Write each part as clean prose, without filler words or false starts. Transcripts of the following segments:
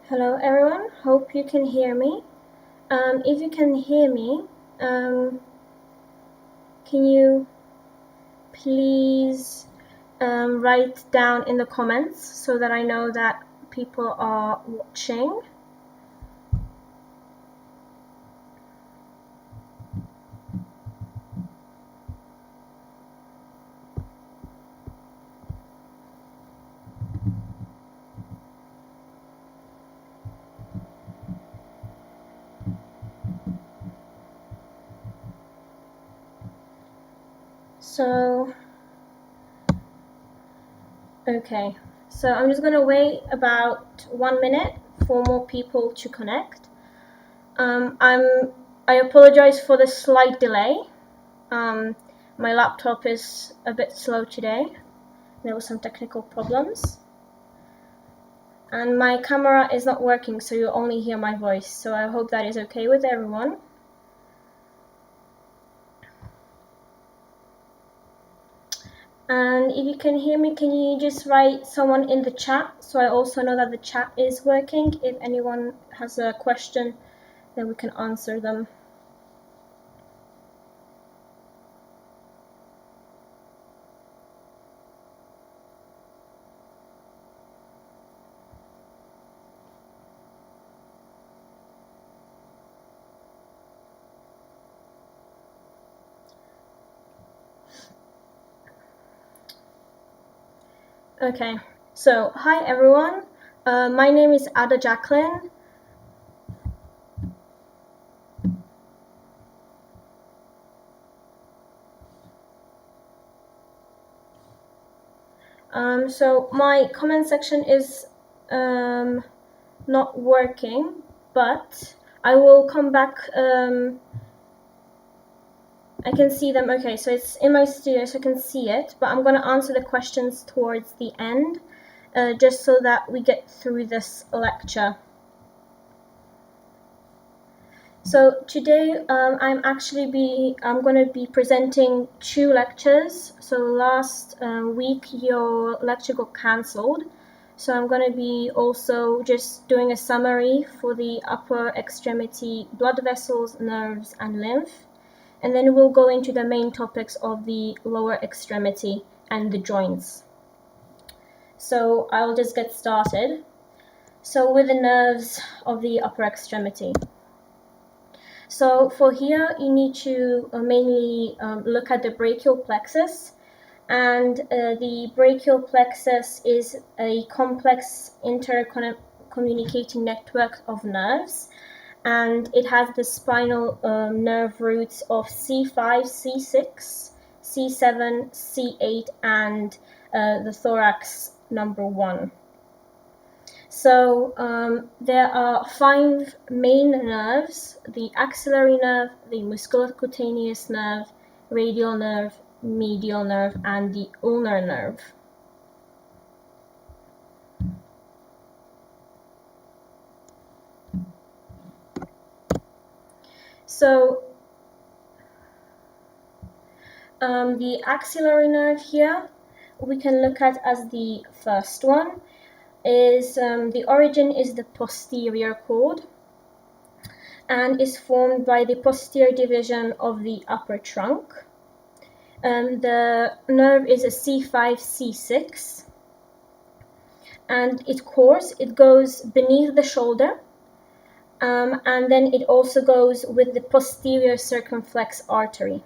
Hello everyone, hope you can hear me. If you can hear me, can you please write down in the comments so that I know that people are watching. Okay, so I'm just gonna wait about 1 minute for more people to connect. I apologize for the slight delay. My laptop is a bit slow today. There were some technical problems. And my camera is not working, so you only hear my voice. So I hope that is okay with everyone. And if you can hear me, can you just write someone in the chat so I also know that the chat is working? If anyone has a question, then we can answer them. Okay, so hi everyone. My name is Ada Jacqueline. So my comment section is not working, but I will come back. I can see them. Okay, so it's in my studio, so I can see it, but I'm going to answer the questions towards the end, just so that we get through this lecture. So today I'm going to be presenting 2 lectures. So last week your lecture got cancelled, so I'm going to be also just doing a summary for the upper extremity blood vessels, nerves, and lymph. And then we'll go into the main topics of the lower extremity and the joints. So I'll just get started. So with the nerves of the upper extremity. So for here, you need to mainly look at the brachial plexus. And the brachial plexus is a complex intercommunicating network of nerves. And it has the spinal nerve roots of C5, C6, C7, C8, and the thorax number 1. So there are 5 main nerves: the axillary nerve, the musculocutaneous nerve, radial nerve, medial nerve, and the ulnar nerve. So the axillary nerve here we can look at as the first one. Is the origin is the posterior cord and is formed by the posterior division of the upper trunk. The nerve is a C5, C6, and it goes beneath the shoulder, and then it also goes with the posterior circumflex artery.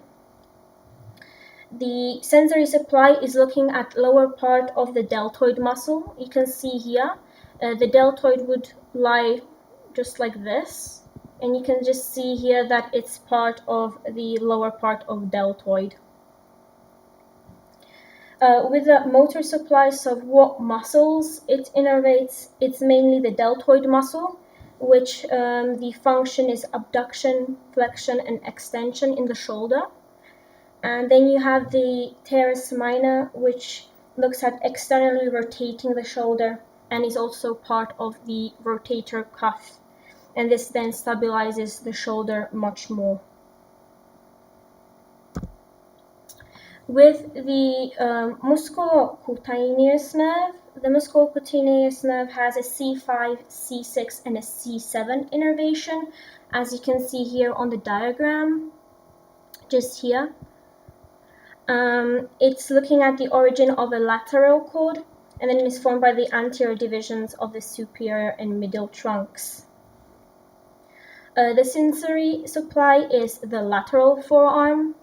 The sensory supply is looking at lower part of the deltoid muscle. You can see here, the deltoid would lie just like this, and you can just see here that it's part of the lower part of deltoid. With the motor supplies of what muscles it innervates, it's mainly the deltoid muscle, which the function is abduction, flexion, and extension in the shoulder. And then you have the teres minor, which looks at externally rotating the shoulder and is also part of the rotator cuff. And this then stabilizes the shoulder much more. With the musculocutaneous nerve, the musculocutaneous nerve has a C5, C6, and a C7 innervation, as you can see here on the diagram, just here. It's looking at the origin of a lateral cord, and then it's formed by the anterior divisions of the superior and middle trunks. The sensory supply is the lateral forearm,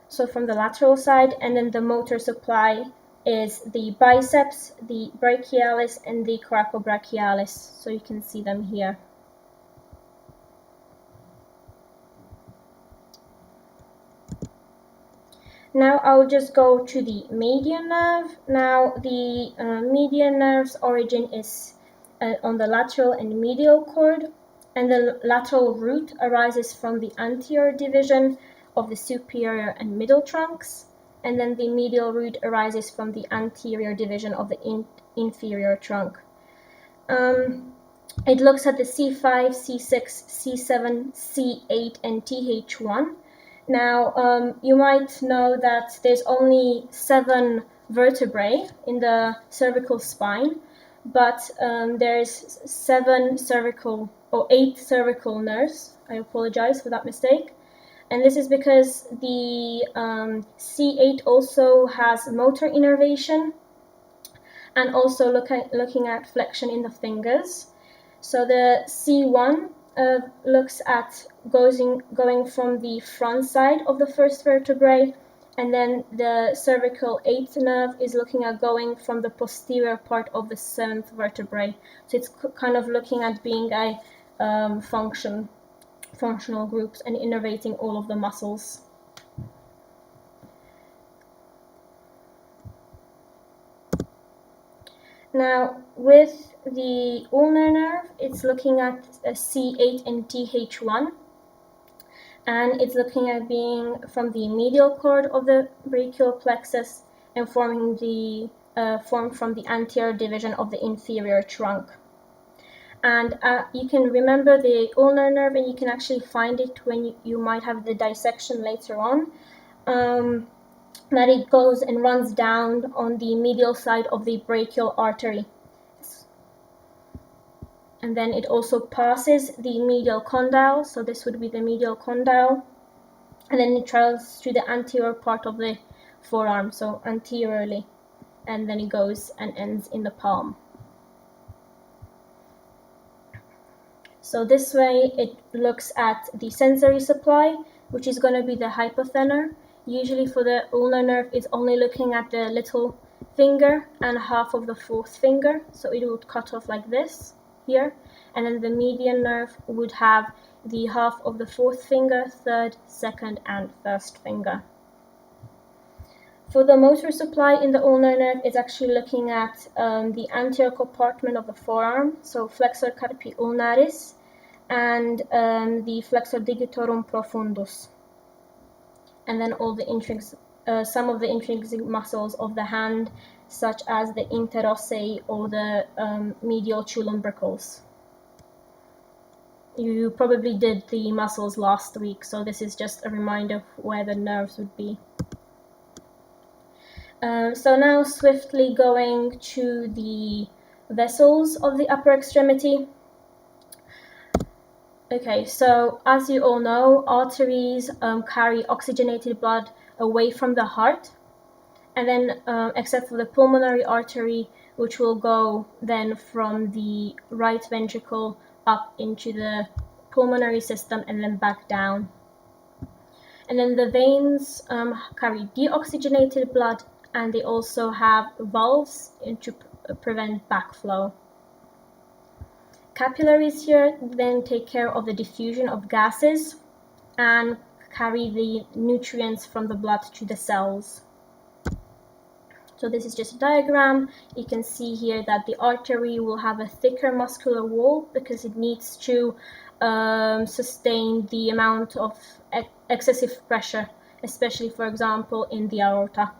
so from the lateral side, and then the motor supply is the biceps, the brachialis, and the coracobrachialis, so you can see them here. Now I'll just go to the median nerve. Now the median nerve's origin is on the lateral and medial cord, and the lateral root arises from the anterior division of the superior and middle trunks, and then the medial root arises from the anterior division of the inferior trunk. It looks at the C5, C6, C7, C8, and TH1. Now, you might know that there's only 7 vertebrae in the cervical spine, but there's 8 cervical nerves. I apologize for that mistake. And this is because the C8 also has motor innervation and also looking at flexion in the fingers. So the C1 looks at going from the front side of the first vertebrae, and then the cervical 8th nerve is looking at going from the posterior part of the 7th vertebrae. So it's kind of looking at being a functional groups and innervating all of the muscles. Now, with the ulnar nerve, it's looking at C8 and TH1, and it's looking at being from the medial cord of the brachial plexus and formed from the anterior division of the inferior trunk. And you can remember the ulnar nerve, and you can actually find it when you might have the dissection later on. That it goes and runs down on the medial side of the brachial artery. And then it also passes the medial condyle, so this would be the medial condyle. And then it travels to the anterior part of the forearm, so anteriorly. And then it goes and ends in the palm. So this way it looks at the sensory supply, which is going to be the hypothenar. Usually for the ulnar nerve, it's only looking at the little finger and half of the 4th finger, so it would cut off like this here. And then the median nerve would have the half of the 4th finger, 3rd, 2nd, and 1st finger. For the motor supply in the ulnar nerve, it's actually looking at the anterior compartment of the forearm, so flexor carpi ulnaris, and the flexor digitorum profundus. And then all the some of the intrinsic muscles of the hand, such as the interossei or the medial lumbricals. You probably did the muscles last week, so this is just a reminder of where the nerves would be. So now swiftly going to the vessels of the upper extremity. Okay, so as you all know, arteries carry oxygenated blood away from the heart, and then except for the pulmonary artery, which will go then from the right ventricle up into the pulmonary system and then back down. And then the veins carry deoxygenated blood, and they also have valves to prevent backflow. Capillaries here then take care of the diffusion of gases and carry the nutrients from the blood to the cells. So this is just a diagram. You can see here that the artery will have a thicker muscular wall because it needs to sustain the amount of excessive pressure, especially, for example, in the aorta.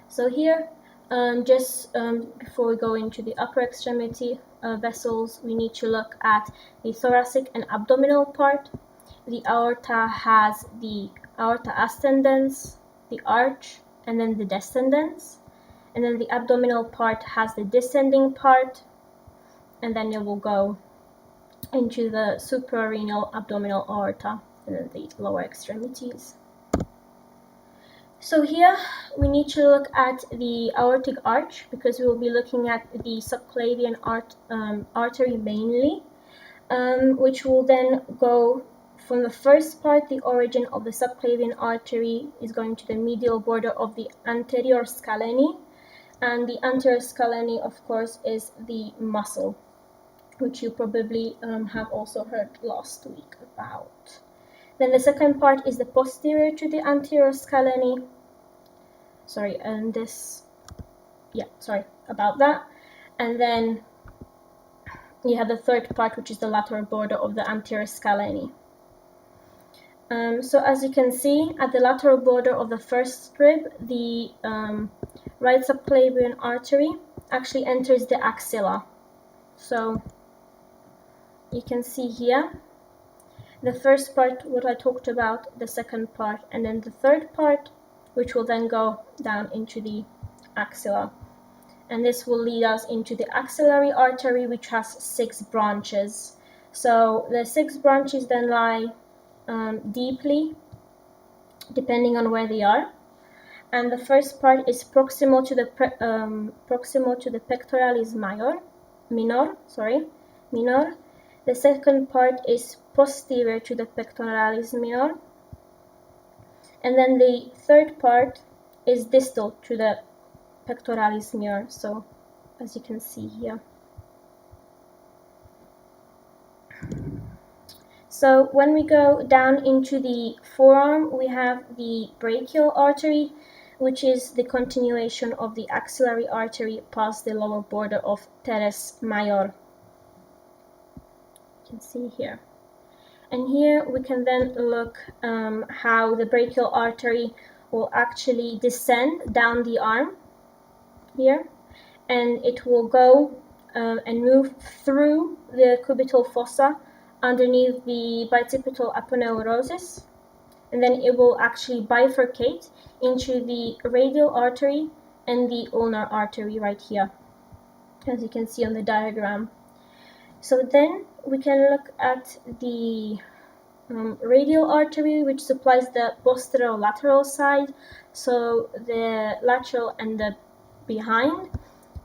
So here, before we go into the upper extremity vessels, we need to look at the thoracic and abdominal part. The aorta has the aorta ascendens, the arch, and then the descendens. And then the abdominal part has the descending part, and then it will go into the suprarenal abdominal aorta and then the lower extremities. So here we need to look at the aortic arch because we will be looking at the subclavian artery mainly, which will then go from the first part. The origin of the subclavian artery is going to the medial border of the anterior scalene, and the anterior scalene, of course, is the muscle, which you probably have also heard last week about. Then the second part is the posterior to the anterior scalene. Sorry about that. And then you have the third part, which is the lateral border of the anterior scalene. So as you can see, at the lateral border of the first rib, the right subclavian artery actually enters the axilla. So you can see here the first part, what I talked about, the second part, and then the third part, which will then go down into the axilla. And this will lead us into the axillary artery, which has 6 branches. So the 6 branches then lie deeply, depending on where they are. And the first part is proximal to the pectoralis minor. The second part is posterior to the pectoralis minor. And then the third part is distal to the pectoralis minor, so as you can see here. So when we go down into the forearm, we have the brachial artery, which is the continuation of the axillary artery past the lower border of teres major. You can see here. And here we can then look how the brachial artery will actually descend down the arm here, and it will go and move through the cubital fossa underneath the bicipital aponeurosis, and then it will actually bifurcate into the radial artery and the ulnar artery right here, as you can see on the diagram. So then we can look at the radial artery, which supplies the posterolateral side, so the lateral and the behind.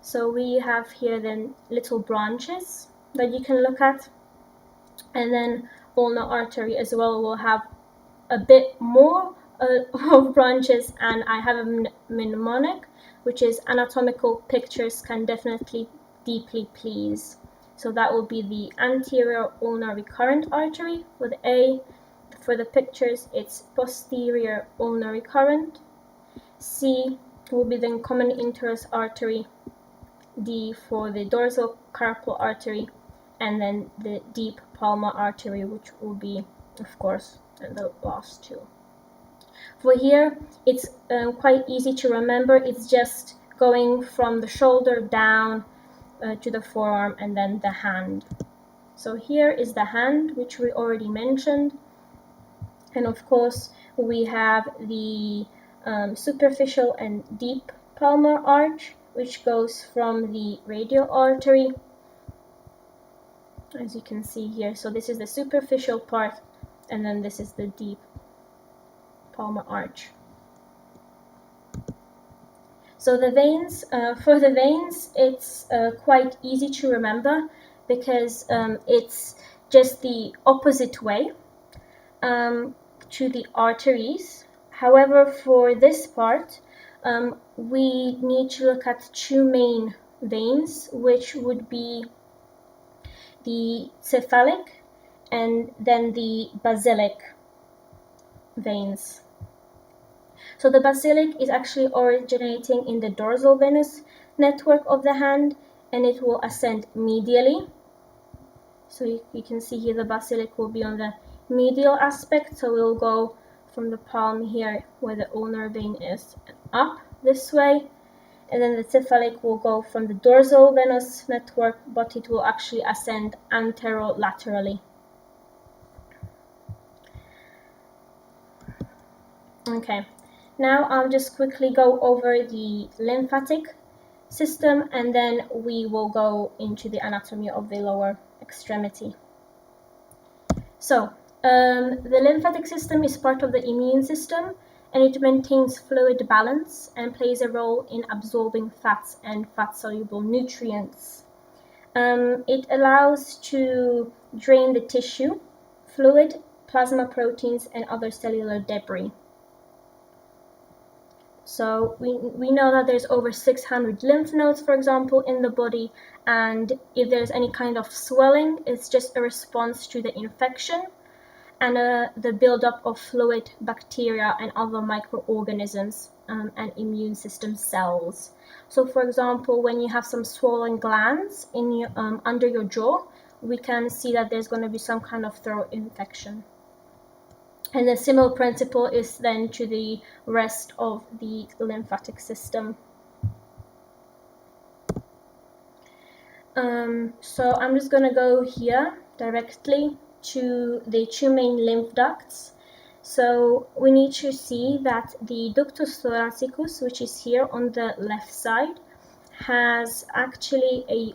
So we have here then little branches that you can look at, and then ulnar artery as well will have a bit more of branches, and I have a mnemonic, which is anatomical pictures can definitely deeply please. So that will be the anterior ulnar recurrent artery with A. For the pictures, it's posterior ulnar recurrent. C will be the common interosseous artery. D for the dorsal carpal artery, and then the deep palmar artery, which will be, of course, the last 2. For here, it's quite easy to remember. It's just going from the shoulder down to the forearm and then the hand. So here is the hand, which we already mentioned. And of course, we have the superficial and deep palmar arch, which goes from the radial artery, as you can see here. So this is the superficial part, and then this is the deep palmar arch. So the veins, for the veins, it's quite easy to remember because it's just the opposite way to the arteries. However, for this part, we need to look at 2 main veins, which would be the cephalic and then the basilic veins. So the basilic is actually originating in the dorsal venous network of the hand, and it will ascend medially. So you can see here the basilic will be on the medial aspect, so we'll go from the palm here where the ulnar vein is and up this way, and then the cephalic will go from the dorsal venous network, but it will actually ascend anterolaterally. Okay, now I'll just quickly go over the lymphatic system, and then we will go into the anatomy of the lower extremity. So, the lymphatic system is part of the immune system, and it maintains fluid balance and plays a role in absorbing fats and fat-soluble nutrients. It allows to drain the tissue, fluid, plasma proteins, and other cellular debris. So we know that there's over 600 lymph nodes, for example, in the body, and if there's any kind of swelling, it's just a response to the infection and the buildup of fluid, bacteria, and other microorganisms and immune system cells. So, for example, when you have some swollen glands in your, under your jaw, we can see that there's going to be some kind of throat infection. And the similar principle is then to the rest of the lymphatic system. So I'm just going to go here directly to the two main lymph ducts. So we need to see that the ductus thoracicus, which is here on the left side, has actually a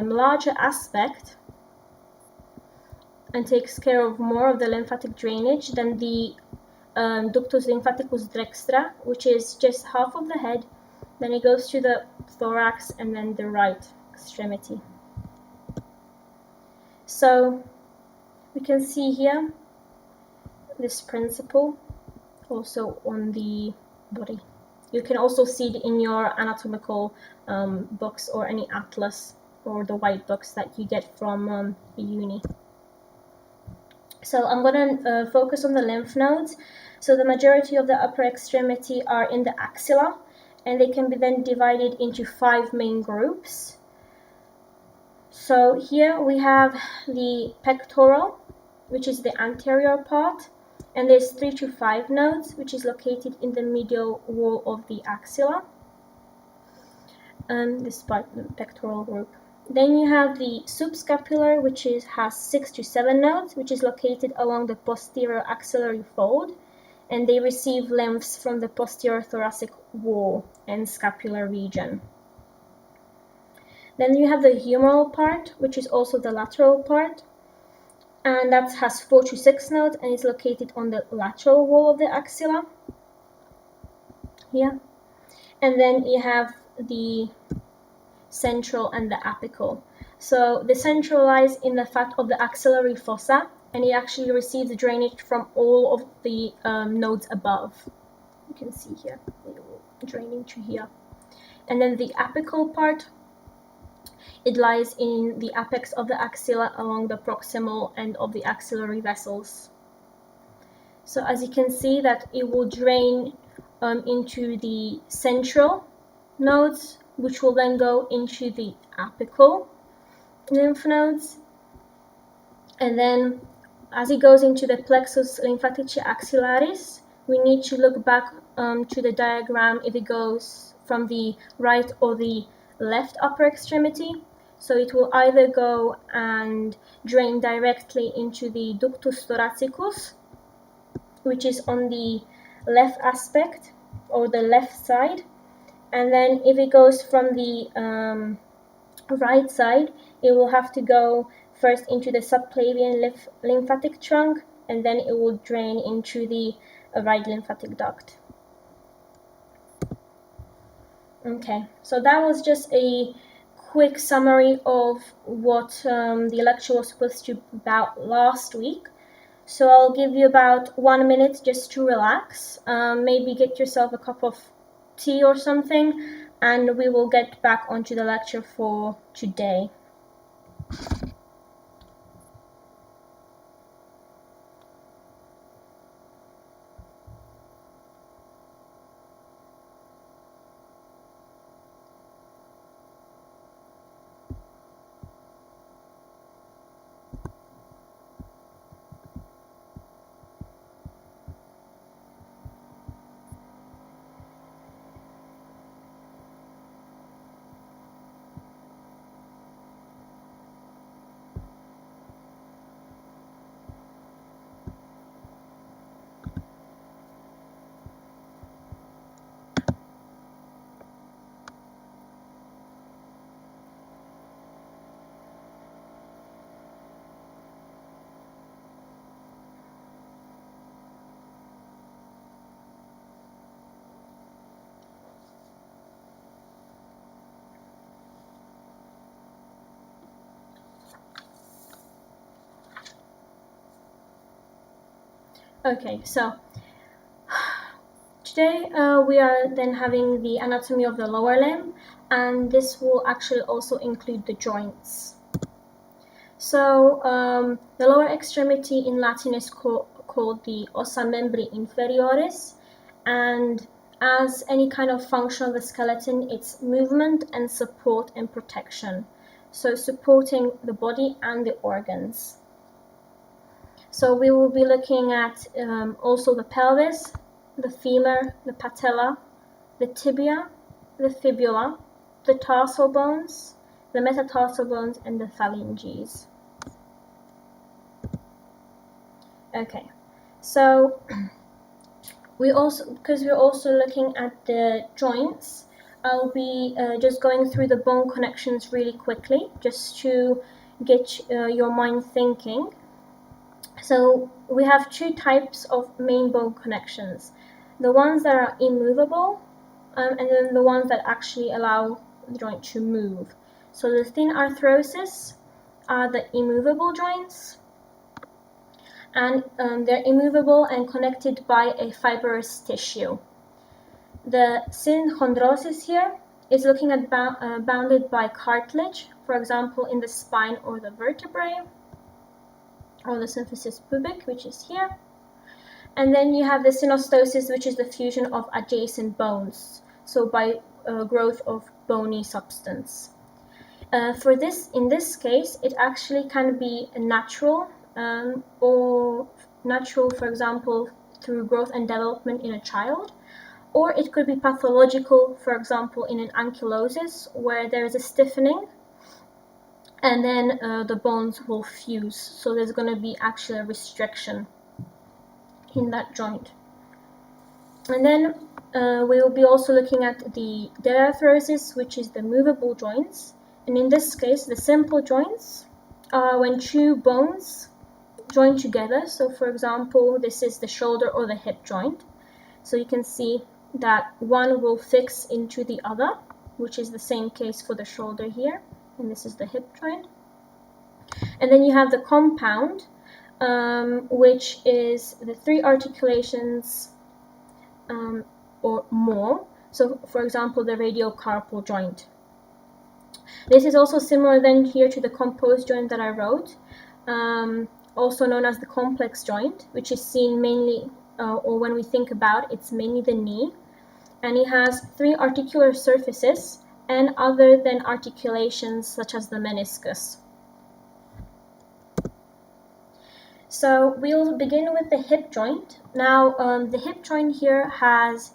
larger aspect and takes care of more of the lymphatic drainage than the ductus lymphaticus dextra, which is just half of the head, then it goes to the thorax and then the right extremity. So we can see here this principle also on the body. You can also see it in your anatomical books or any atlas or the white books that you get from uni. So I'm going to focus on the lymph nodes. So the majority of the upper extremity are in the axilla, and they can be then divided into 5 main groups. So here we have the pectoral, which is the anterior part, and there's 3 to 5 nodes, which is located in the medial wall of the axilla. This part, the pectoral group. Then you have the subscapular, which has 6 to 7 nodes, which is located along the posterior axillary fold, and they receive lymphs from the posterior thoracic wall and scapular region. Then you have the humeral part, which is also the lateral part, and that has 4 to 6 nodes and is located on the lateral wall of the axilla here. And then you have the central and the apical. So the central lies in the fat of the axillary fossa, and it actually receives drainage from all of the nodes above. You can see here, draining to here. And then the apical part, it lies in the apex of the axilla along the proximal end of the axillary vessels. So as you can see that it will drain into the central nodes, which will then go into the apical lymph nodes. And then as it goes into the plexus lymphatici axillaris, we need to look back to the diagram if it goes from the right or the left upper extremity. So it will either go and drain directly into the ductus thoracicus, which is on the left aspect or the left side. And then if it goes from the right side, it will have to go first into the subclavian lymphatic trunk, and then it will drain into the right lymphatic duct. Okay, so that was just a quick summary of what the lecture was supposed to be about last week. So I'll give you about 1 minute just to relax, maybe get yourself a cup of tea or something, and we will get back onto the lecture for today. Okay, so today we are then having the anatomy of the lower limb, and this will actually also include the joints. So the lower extremity in Latin is called the ossa membri inferioris, and as any kind of function of the skeleton, it's movement and support and protection. So supporting the body and the organs. So we will be looking at also the pelvis, the femur, the patella, the tibia, the fibula, the tarsal bones, the metatarsal bones, and the phalanges. Okay, so because we're also looking at the joints, I'll be just going through the bone connections really quickly, just to get your mind thinking. So we have two types of main bone connections: the ones that are immovable, and then the ones that actually allow the joint to move. So the thin arthrosis are the immovable joints, and they're immovable and connected by a fibrous tissue. The synchondrosis here is looking at bounded by cartilage, for example in the spine or the vertebrae, or the symphysis pubic, which is here. And then you have the synostosis, which is the fusion of adjacent bones, so by growth of bony substance. In this case, it actually can be natural, or natural, for example, through growth and development in a child, or it could be pathological, for example, in an ankylosis, where there is a stiffening, and then the bones will fuse, so there's going to be actually a restriction in that joint. And then we will be also looking at the diarthrosis, which is the movable joints. And in this case, the simple joints are when two bones join together. So for example, this is the shoulder or the hip joint. So you can see that one will fix into the other, which is the same case for the shoulder here. And this is the hip joint. And then you have the compound, which is the three articulations or more. So for example, the radiocarpal joint. This is also similar then here to the composed joint that I wrote, also known as the complex joint, which is seen mainly, or when we think about it's mainly the knee. And it has three articular surfaces and other than articulations such as the meniscus. So we'll begin with the hip joint. Now the hip joint here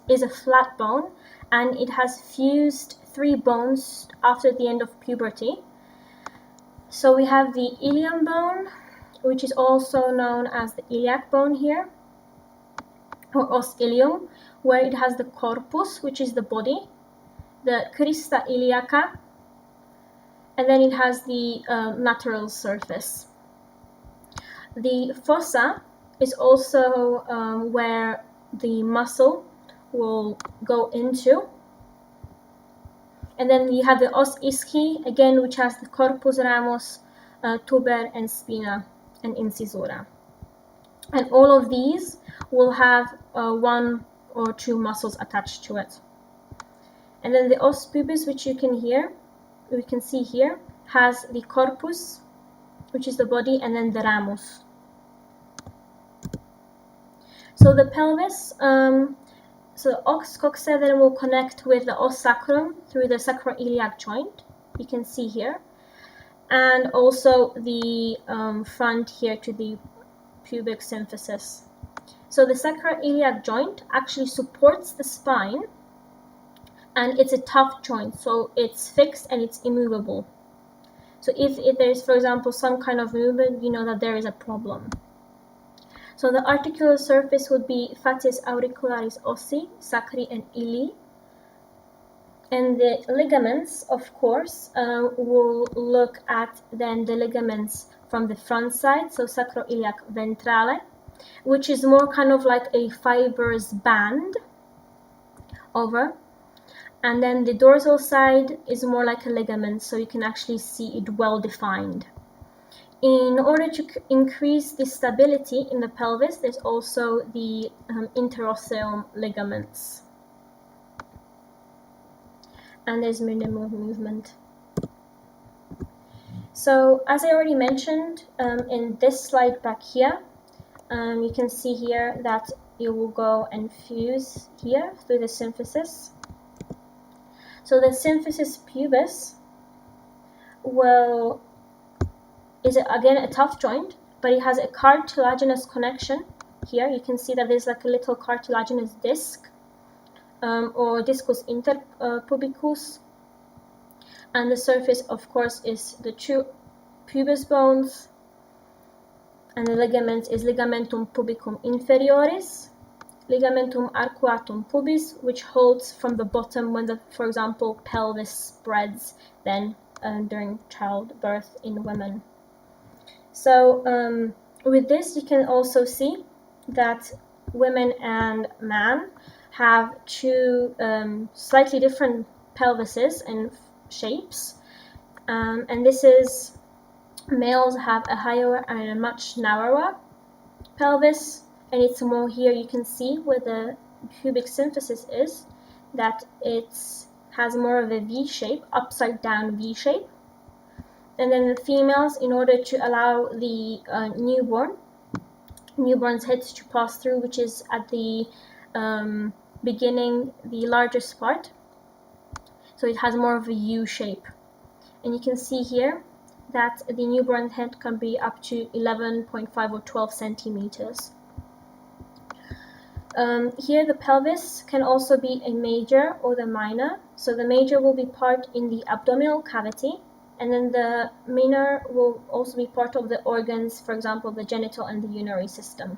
is a flat bone, and it has fused three bones after the end of puberty. So we have the ilium bone, which is also known as the iliac bone here, or os ilium, where it has the corpus, which is the body, the crista iliaca, and then it has the lateral surface. The fossa is also where the muscle will go into. And then you have the os ischi, again, which has the corpus ramus, tuber, and spina, and incisura. And all of these will have one or two muscles attached to it. And then the os pubis, which we can see here, has the corpus, which is the body, and then the ramus. So the pelvis, so the os coxa then will connect with the os sacrum through the sacroiliac joint, you can see here, and also the front here to the pubic symphysis. So the sacroiliac joint actually supports the spine, and it's a tough joint, so it's fixed and it's immovable. So if there's, for example, some kind of movement, you know that there is a problem. So the articular surface would be facies auricularis ossi, sacri, and ili. And the ligaments, of course, will look at then the ligaments from the front side, so sacroiliac ventrale, which is more kind of like a fibrous band over. And then the dorsal side is more like a ligament, so you can actually see it well defined. In order to increase the stability in the pelvis, there's also the interosseum ligaments. And there's minimal movement. So, as I already mentioned in this slide back here, you can see here that it will go and fuse here through the symphysis. So the symphysis pubis is again a tough joint, but it has a cartilaginous connection. Here you can see that there's like a little cartilaginous disc or discus interpubicus, and the surface, of course, is the two pubis bones, and the ligaments is ligamentum pubicum inferioris, ligamentum arcuatum pubis, which holds from the bottom when the, for example, pelvis spreads then during childbirth in women. So with this, you can also see that women and men have two slightly different pelvises and shapes, and this is males have a higher and a much narrower pelvis, and it's more here you can see where the pubic symphysis is, that it has more of a V shape, upside down V shape. And then the females, in order to allow the newborn's head to pass through, which is at the beginning, the largest part, so it has more of a U shape. And you can see here that the newborn head can be up to 11.5 or 12 centimeters. Here the pelvis can also be a major or the minor. So the major will be part in the abdominal cavity, and then the minor will also be part of the organs, for example, the genital and the urinary system.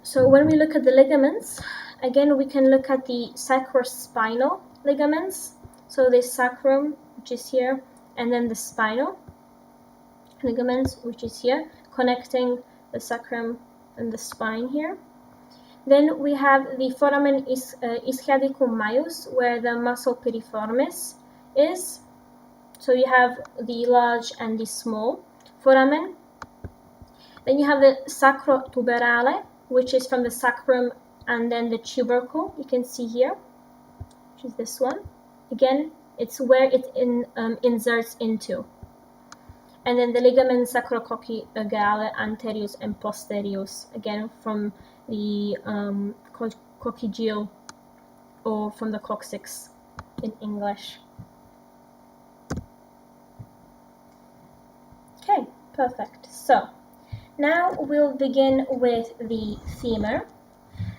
So when we look at the ligaments, again, we can look at the sacrospinal ligaments. So the sacrum, which is here, and then the spinal ligaments, which is here, connecting the sacrum and the spine here. Then we have the foramen ischiadicum majus, where the muscle piriformis is. So you have the large and the small foramen. Then you have the sacrotuberale, which is from the sacrum and then the tubercle, you can see here, which is this one. Again, it's where it inserts into. And then the ligament sacrococcygeale anterius and posterius, again from the coccygeal, or from the coccyx in English. Okay, perfect. So now we'll begin with the femur.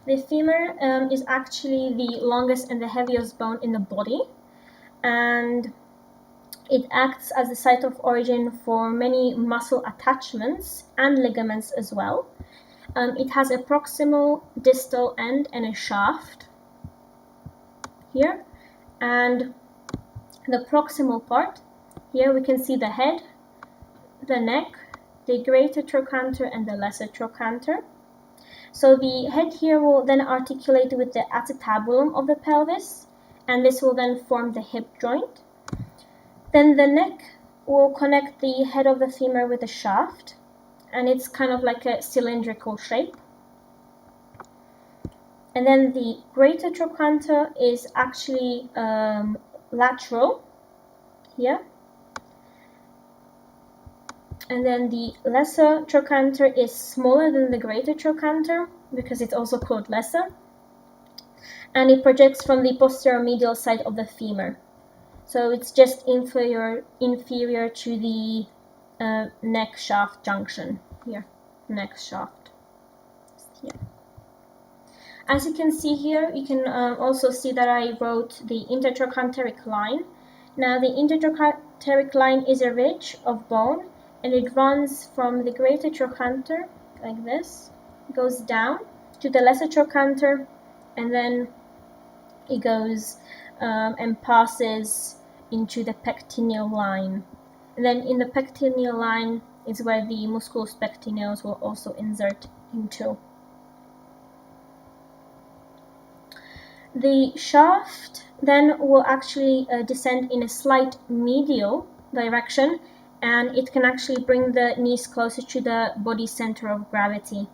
The femur is actually the longest and the heaviest bone in the body, and it acts as the site of origin for many muscle attachments and ligaments as well. It has a proximal, distal end and a shaft here, and the proximal part, here we can see the head, the neck, the greater trochanter and the lesser trochanter. So the head here will then articulate with the acetabulum of the pelvis, and this will then form the hip joint. Then the neck will connect the head of the femur with the shaft, and it's kind of like a cylindrical shape. And then the greater trochanter is actually lateral here. And then the lesser trochanter is smaller than the greater trochanter because it's also called lesser. And it projects from the posterior medial side of the femur. So it's just inferior to the neck shaft junction here, neck shaft here. As you can see here, you can also see that I wrote the intertrochanteric line. Now the intertrochanteric line is a ridge of bone, and it runs from the greater trochanter like this, goes down to the lesser trochanter, and then it goes and passes into the pectineal line. And then in the pectineal line is where the musculus pectineus will also insert into. The shaft then will actually descend in a slight medial direction, and it can actually bring the knees closer to the body center of gravity.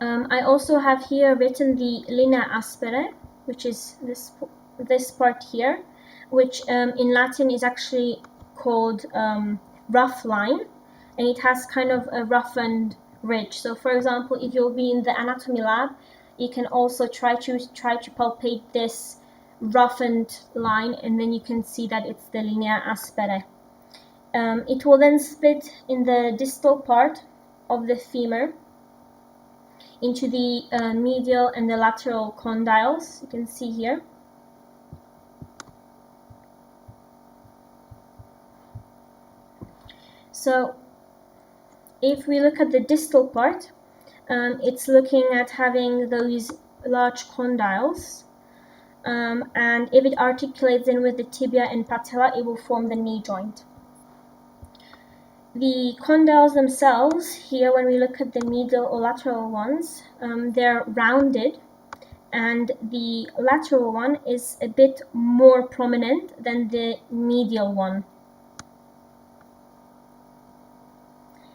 I also have here written the linea aspera, which is this part here, which in Latin is actually called rough line, and it has kind of a roughened ridge. So for example, if you'll be in the anatomy lab, you can also try to palpate this roughened line, and then you can see that it's the linea aspera. It will then split in the distal part of the femur into the medial and the lateral condyles. You can see here. So if we look at the distal part, it's looking at having those large condyles, and if it articulates in with the tibia and patella, it will form the knee joint. The condyles themselves, here when we look at the medial or lateral ones, they're rounded, and the lateral one is a bit more prominent than the medial one.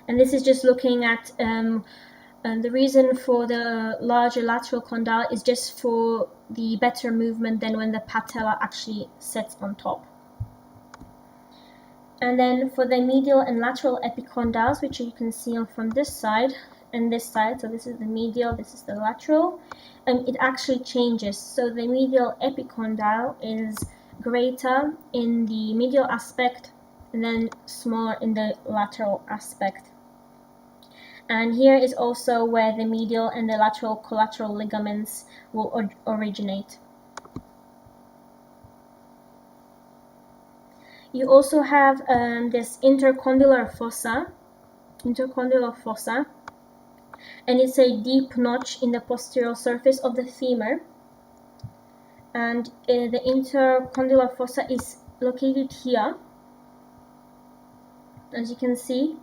And this is just looking at the reason for the larger lateral condyle is just for the better movement than when the patella actually sits on top. And then for the medial and lateral epicondyles, which you can see from this side and this side, so this is the medial, this is the lateral, it actually changes. So the medial epicondyle is greater in the medial aspect and then smaller in the lateral aspect. And here is also where the medial and the lateral collateral ligaments will originate. You also have this intercondylar fossa, and it's a deep notch in the posterior surface of the femur. And the intercondylar fossa is located here, as you can see,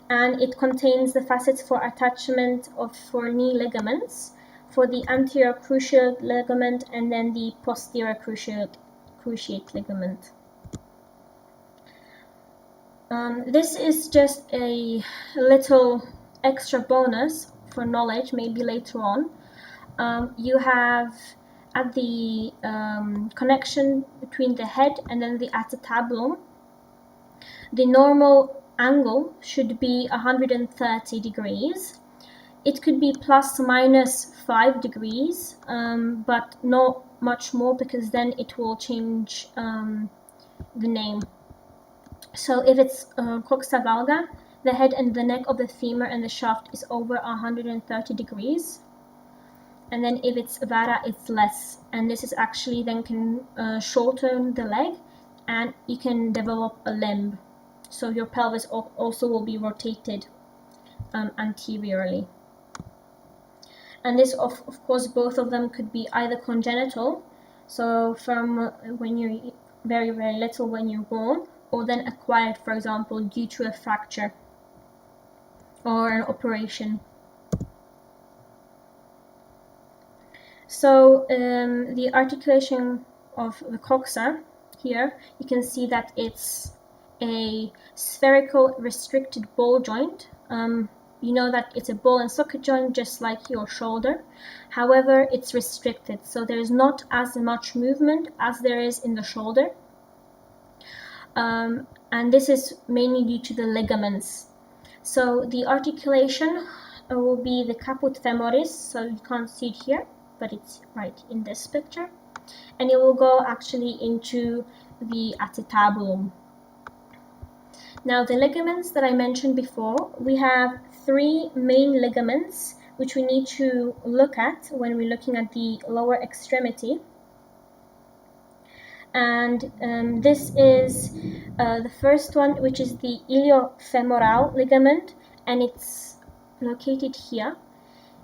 and it contains the facets for attachment for knee ligaments, for the anterior cruciate ligament and then the posterior cruciate ligament. This is just a little extra bonus for knowledge, maybe later on. You have at the connection between the head and then the acetabulum, the normal angle should be 130 degrees. It could be plus minus 5 degrees, but not much more, because then it will change the name. So if it's coxa valga, the head and the neck of the femur and the shaft is over 130 degrees. And then if it's vara, it's less. And this is actually then can shorten the leg, and you can develop a limb. So your pelvis also will be rotated anteriorly. And this, of course, both of them could be either congenital, so from when you're very, very little when you're born, or then acquired, for example, due to a fracture or an operation. So the articulation of the coxa, here you can see that it's a spherical restricted ball joint. You know that it's a ball and socket joint, just like your shoulder. However, it's restricted, so there's not as much movement as there is in the shoulder. And this is mainly due to the ligaments. So the articulation will be the caput femoris, so you can't see it here, but it's right in this picture. And it will go actually into the acetabulum. Now the ligaments that I mentioned before, we have 3 main ligaments which we need to look at when we're looking at the lower extremity. And this is the first one, which is the iliofemoral ligament, and it's located here.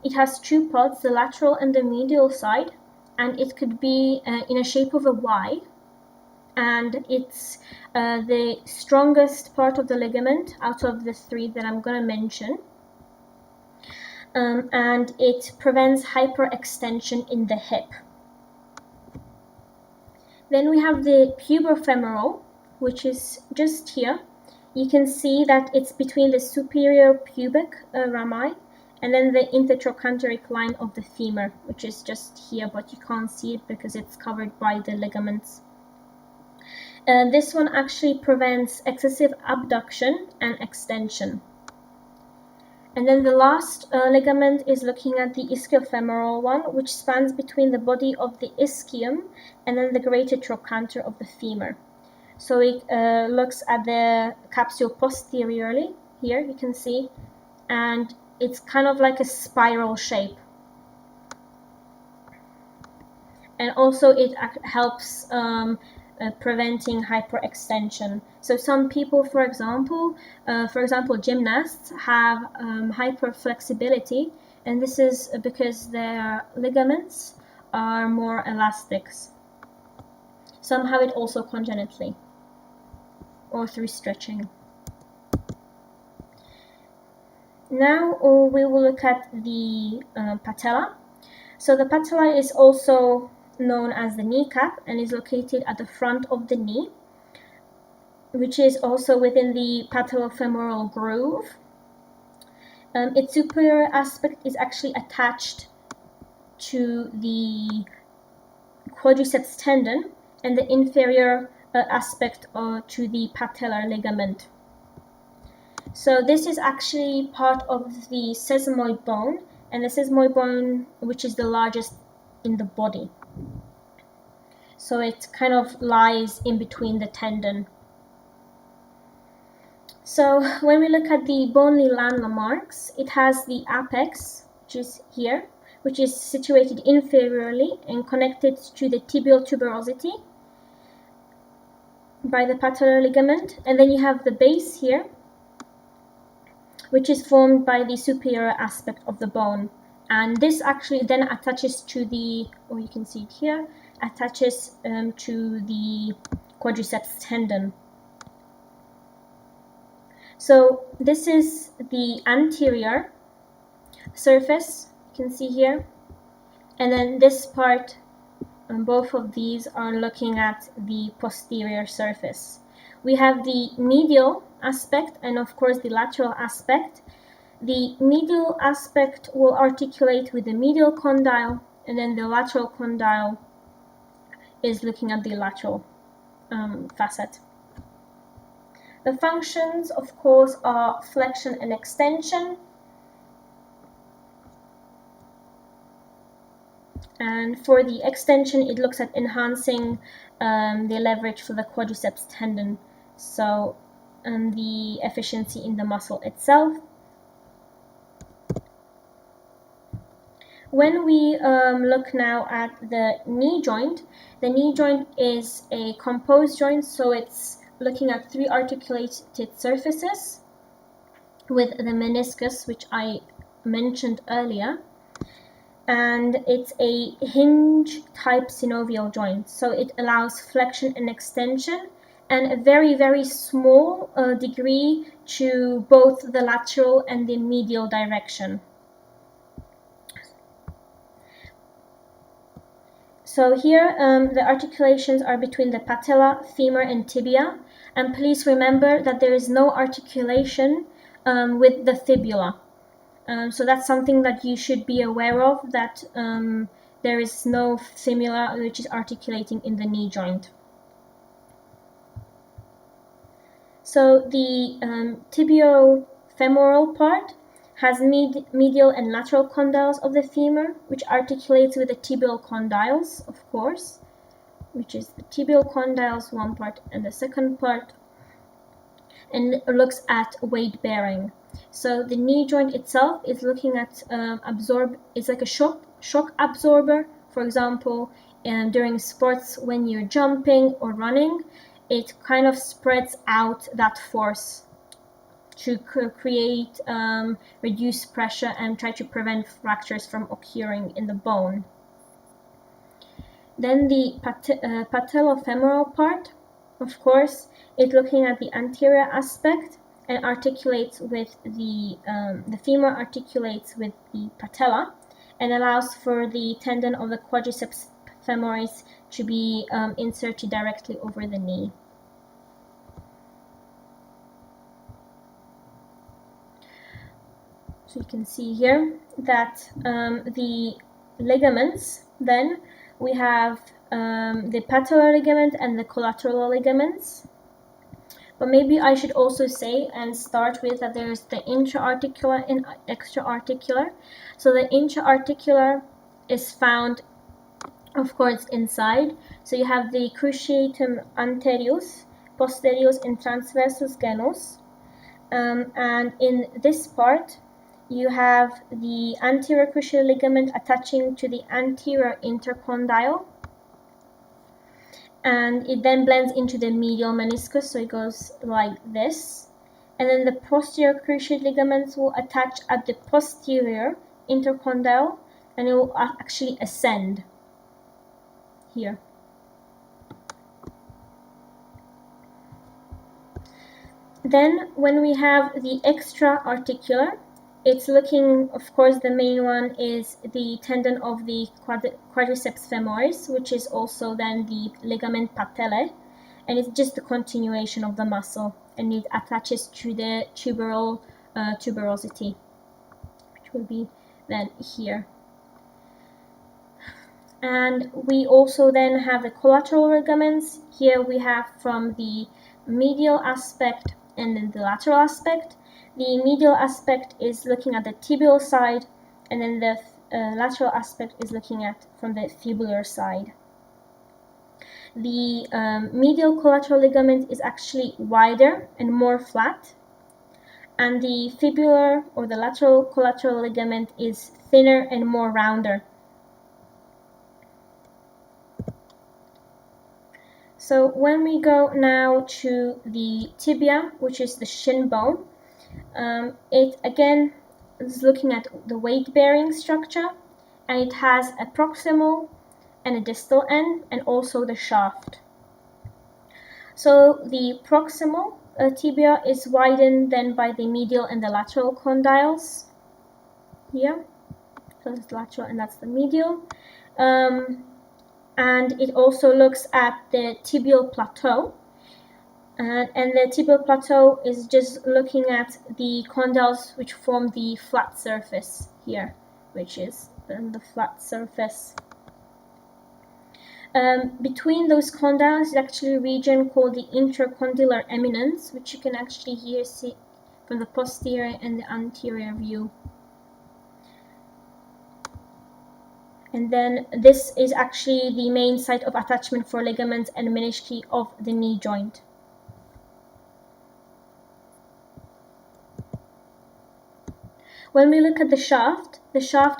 It has 2 parts, the lateral and the medial side, and it could be in a shape of a Y. And it's the strongest part of the ligament out of the 3 that I'm going to mention. And it prevents hyperextension in the hip. Then we have the pubofemoral which is just here, you can see that it's between the superior pubic rami and then the intertrochanteric line of the femur, which is just here, but you can't see it because it's covered by the ligaments. This one actually prevents excessive abduction and extension. And then the last ligament is looking at the ischiofemoral one, which spans between the body of the ischium and then the greater trochanter of the femur. So it looks at the capsule posteriorly, here you can see, and it's kind of like a spiral shape. And also it helps preventing hyperextension. So some people, for example, gymnasts have hyperflexibility, and this is because their ligaments are more elastic. Some have it also congenitally or through stretching. Now we will look at the patella. So the patella is also known as the kneecap and is located at the front of the knee, which is also within the patellofemoral groove. Its superior aspect is actually attached to the quadriceps tendon and the inferior aspect to the patellar ligament. So this is actually part of the sesamoid bone, and the sesamoid bone, which is the largest in the body. So it kind of lies in between the tendon. So when we look at the bony landmarks, it has the apex, which is here, which is situated inferiorly and connected to the tibial tuberosity by the patellar ligament. And then you have the base here, which is formed by the superior aspect of the bone. And this actually then attaches to the, or you can see it here, attaches to the quadriceps tendon. So this is the anterior surface, you can see here. And then this part, both of these are looking at the posterior surface. We have the medial aspect and of course the lateral aspect. The medial aspect will articulate with the medial condyle, and then the lateral condyle is looking at the lateral facet. The functions, of course, are flexion and extension. And for the extension, it looks at enhancing the leverage for the quadriceps tendon, so the efficiency in the muscle itself. When we look now at the knee joint is a composed joint, so it's looking at three articulated surfaces with the meniscus, which I mentioned earlier. And it's a hinge type synovial joint, so it allows flexion and extension and a very, very small degree to both the lateral and the medial direction. So here the articulations are between the patella, femur and tibia, and please remember that there is no articulation with the fibula. So that's something that you should be aware of, that there is no femur which is articulating in the knee joint. So the tibiofemoral part has medial and lateral condyles of the femur, which articulates with the tibial condyles, of course, which is the tibial condyles, one part, and the second part, and looks at weight bearing. So the knee joint itself is looking at it's like a shock absorber. For example, during sports, when you're jumping or running, it kind of spreads out that force to create reduced pressure and try to prevent fractures from occurring in the bone. Then the patellofemoral part, of course, is looking at the anterior aspect and articulates with the femur articulates with the patella and allows for the tendon of the quadriceps femoris to be inserted directly over the knee. So you can see here that the ligaments, then we have the patellar ligament and the collateral ligaments. But maybe I should also say and start with that there's the intra-articular and extra-articular. So the intra-articular is found, of course, inside. So you have the cruciatum anterius, posterius, and transversus genus. And in this part, you have the anterior cruciate ligament attaching to the anterior intercondyle. And it then blends into the medial meniscus, so it goes like this. And then the posterior cruciate ligaments will attach at the posterior intercondyle, and it will actually ascend here. Then when we have the extra-articular, it's looking, of course, the main one is the tendon of the quadriceps femoris, which is also then the ligament patellae, and it's just the continuation of the muscle, and it attaches to the tuberal tuberosity, which will be then here. And we also then have the collateral ligaments. Here we have from the medial aspect and then the lateral aspect. The medial aspect is looking at the tibial side, and then the lateral aspect is looking at from the fibular side. The medial collateral ligament is actually wider and more flat, and the fibular or the lateral collateral ligament is thinner and more rounder. So when we go now to the tibia, which is the shin bone, it again is looking at the weight-bearing structure, and it has a proximal and a distal end, and also the shaft. So the proximal tibia is widened then by the medial and the lateral condyles here. So that's lateral and that's the medial. And it also looks at the tibial plateau. And the tibial plateau is just looking at the condyles which form the flat surface here, which is the flat surface. Between those condyles is actually a region called the intercondylar eminence, which you can actually here see from the posterior and the anterior view. And then this is actually the main site of attachment for ligaments and menisci of the knee joint. When we look at the shaft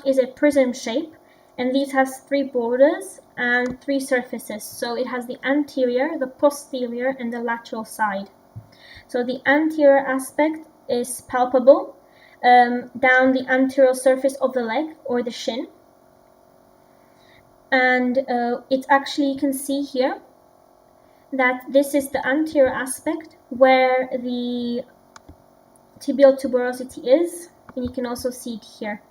is a prism shape, and these has 3 borders and 3 surfaces. So it has the anterior, the posterior, and the lateral side. So the anterior aspect is palpable down the anterior surface of the leg or the shin. And it's actually, you can see here that this is the anterior aspect where the tibial tuberosity is, and you can also see it here.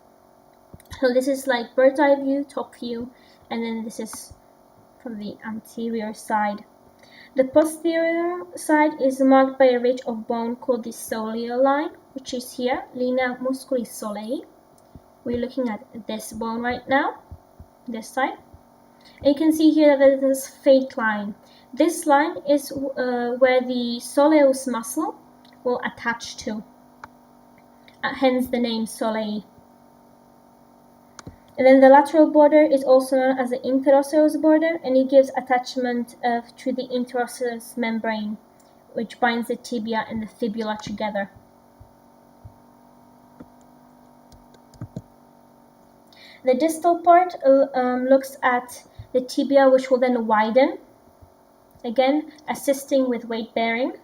So this is like bird's eye view, top view, and then this is from the anterior side. The posterior side is marked by a ridge of bone called the soleal line, which is here, linea musculi solei. We're looking at this bone right now, this side. And you can see here that there's this fake line. This line is where the soleus muscle will attach to, hence the name solei. And then the lateral border is also known as the interosseous border, and it gives attachment to the interosseous membrane, which binds the tibia and the fibula together. The distal part looks at the tibia, which will then widen, again assisting with weight bearing.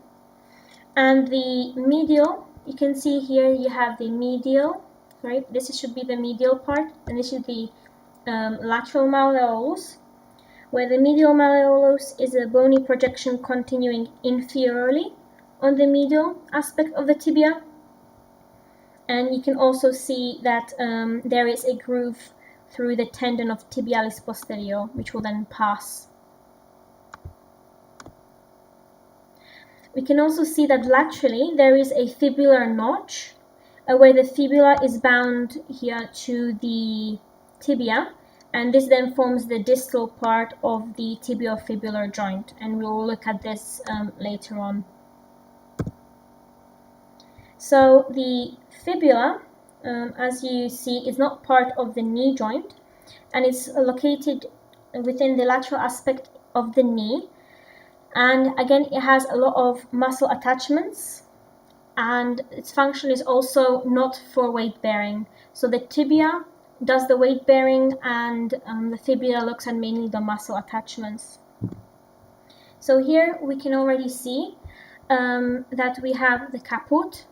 And the medial, you can see here you have the medial, right? This should be the medial part, and this is the lateral malleolus, where the medial malleolus is a bony projection continuing inferiorly on the medial aspect of the tibia. And you can also see that there is a groove through the tendon of tibialis posterior, which will then pass. We can also see that laterally there is a fibular notch, where the fibula is bound here to the tibia, and this then forms the distal part of the tibiofibular joint, and we'll look at this later on. So the fibula, as you see, is not part of the knee joint, and it's located within the lateral aspect of the knee, and again it has a lot of muscle attachments, and its function is also not for weight bearing. So the tibia does the weight bearing, and the fibula looks at mainly the muscle attachments. So here we can already see that we have the caput,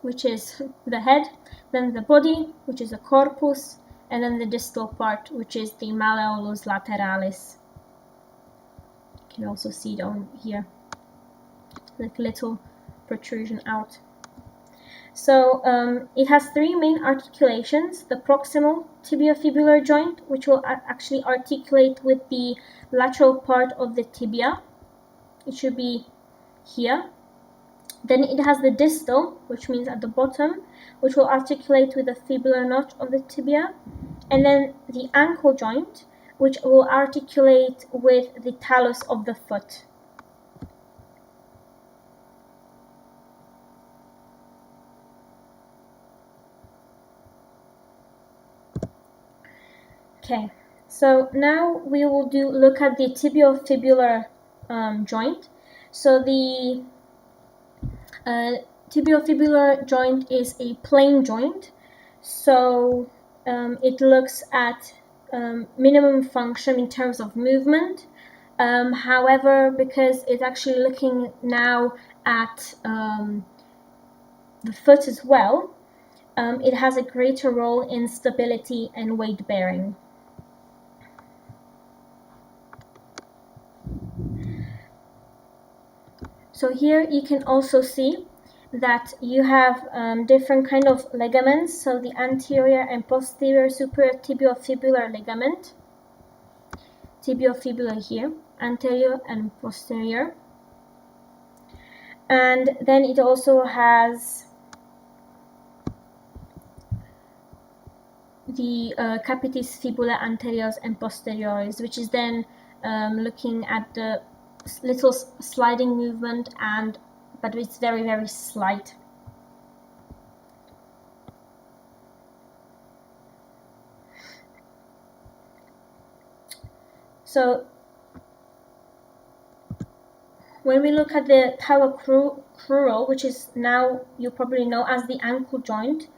which is the head, then the body, which is the corpus, and then the distal part, which is the malleolus lateralis. You can also see down here, like little protrusion out. So it has three main articulations: the proximal tibiofibular joint, which will actually articulate with the lateral part of the tibia. It should be here. Then it has the distal, which means at the bottom, which will articulate with the fibular notch of the tibia. And then the ankle joint, which will articulate with the talus of the foot. Okay, so now we will look at the tibiofibular joint. So the tibiofibular joint is a plane joint, so it looks at minimum function in terms of movement. However, because it's actually looking now at the foot as well, it has a greater role in stability and weight bearing. So here you can also see that you have different kind of ligaments. So the anterior and posterior superior tibiofibular ligament, tibiofibula here, anterior and posterior. And then it also has the capitis fibula anteriors and posteriores, which is then looking at the little sliding movement, but it's very, very slight. So when we look at the talocrural, which is now you probably know as the ankle joint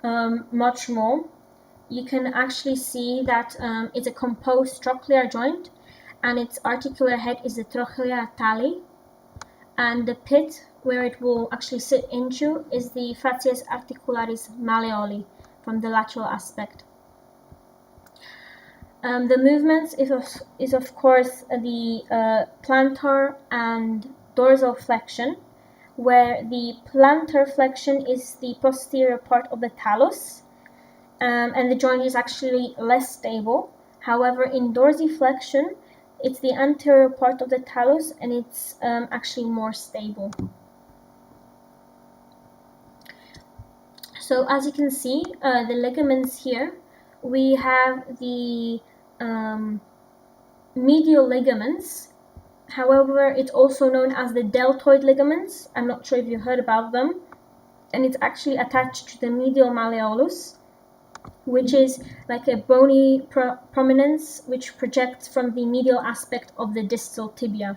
much more, you can actually see that it's a composed trochlear joint, and its articular head is the trochlea tali, and the pit where it will actually sit into is the facies articularis malleoli from the lateral aspect. The movements is of course the plantar and dorsal flexion, where the plantar flexion is the posterior part of the talus, and the joint is actually less stable. However, in dorsiflexion, it's the anterior part of the talus, and it's actually more stable. So as you can see, the ligaments here, we have the medial ligaments. However, it's also known as the deltoid ligaments. I'm not sure if you heard about them. And it's actually attached to the medial malleolus, which is like a bony prominence which projects from the medial aspect of the distal tibia.